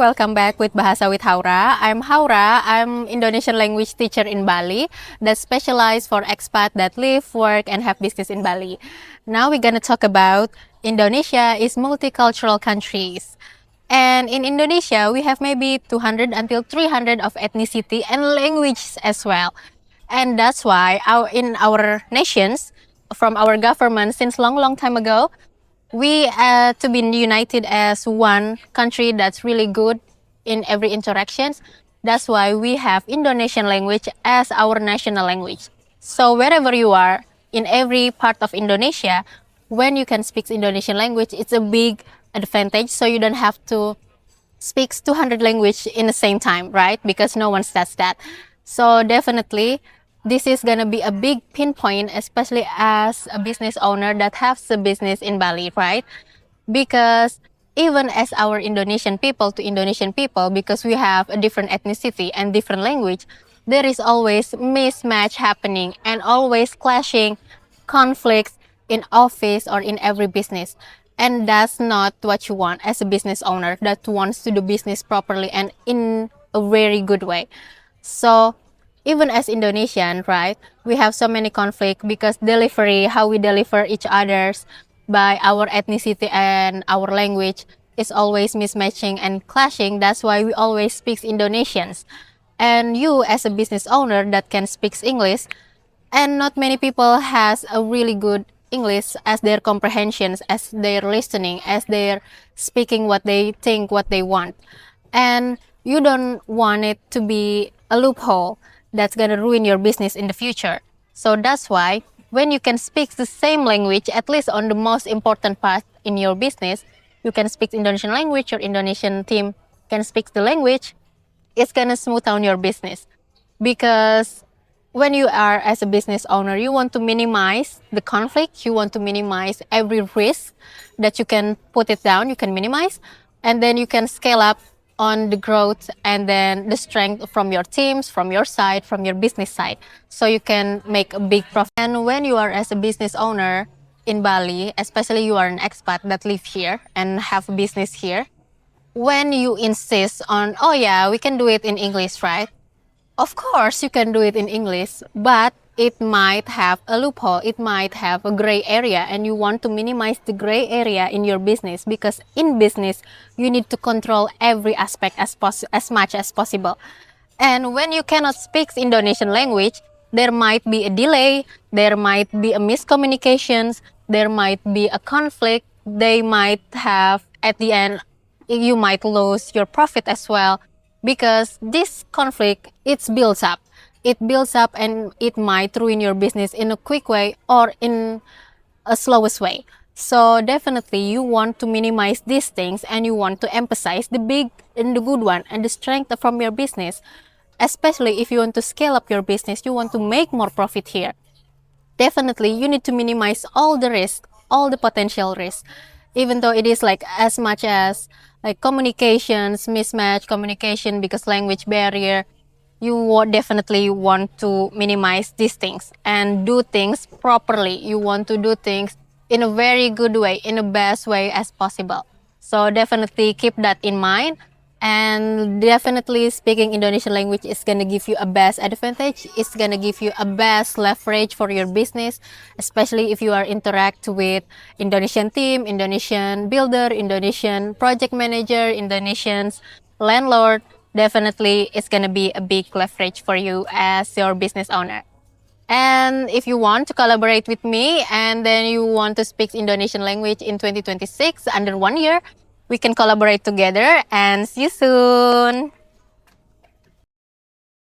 welcome back with Bahasa with Haura. I'm Haura. I'm Indonesian language teacher in Bali that specialize for expat that live, work, and have business in Bali. Now we're gonna talk about Indonesia is multicultural countries. And in Indonesia, we have maybe 200 until 300 of ethnicity and languages as well. And that's why in our nations, from our government since long time ago, we to be united as one country that's really good in every interactions. That's why we have Indonesian language as our national language. So wherever you are in every part of Indonesia, when you can speak Indonesian language, it's a big advantage. So you don't have to speak 200 language in the same time, right? Because no one does that. So definitely this is gonna be a big pinpoint, especially as a business owner that has a business in Bali, right? Because even as our Indonesian people to Indonesian people, because we have a different ethnicity and different language, there is always mismatch happening and always clashing conflicts in office or in every business. And that's not what you want as a business owner that wants to do business properly and in a very good way. So even as Indonesian, right, we have so many conflict because delivery, how we deliver each others by our ethnicity and our language is always mismatching and clashing. That's why we always speak Indonesians. And you as a business owner that can speak English, and not many people has a really good English as their comprehensions, as their listening, as their speaking what they think, what they want. And you don't want it to be a loophole that's gonna ruin your business in the future. So that's why when you can speak the same language, at least on the most important part in your business, you can speak Indonesian language, your Indonesian team can speak the language, it's gonna smooth down your business. Because when you are as a business owner, you want to minimize the conflict, you want to minimize every risk that you can put it down, you can minimize, and then you can scale up on the growth and then the strength from your teams, from your side, from your business side. So you can make a big profit. And when you are as a business owner in Bali, especially you are an expat that live here and have a business here, when you insist on, oh yeah, we can do it in English, right? Of course, you can do it in English, but it might have a loophole, it might have a gray area, and you want to minimize the gray area in your business because in business, you need to control every aspect as much as possible. And when you cannot speak Indonesian language, there might be a delay, there might be a miscommunications, there might be a conflict, they might have, at the end, you might lose your profit as well because this conflict it builds up and it might ruin your business in a quick way or in a slowest way. So definitely you want to minimize these things and you want to emphasize the big and the good one and the strength from your business, especially if you want to scale up your business, you want to make more profit here. Definitely you need to minimize all the risk, all the potential risk, even though it is like as much as like communications, mismatch communication because language barrier, you definitely want to minimize these things and do things properly. You want to do things in a very good way, in the best way as possible. So definitely keep that in mind. And definitely speaking Indonesian language is gonna give you a best advantage. It's gonna give you a best leverage for your business, especially if you are interact with Indonesian team, Indonesian builder, Indonesian project manager, Indonesian landlord. Definitely it's gonna be a big leverage for you as your business owner. And if you want to collaborate with me and then you want to speak Indonesian language in 2026 under 1 year, we can collaborate together and see you soon.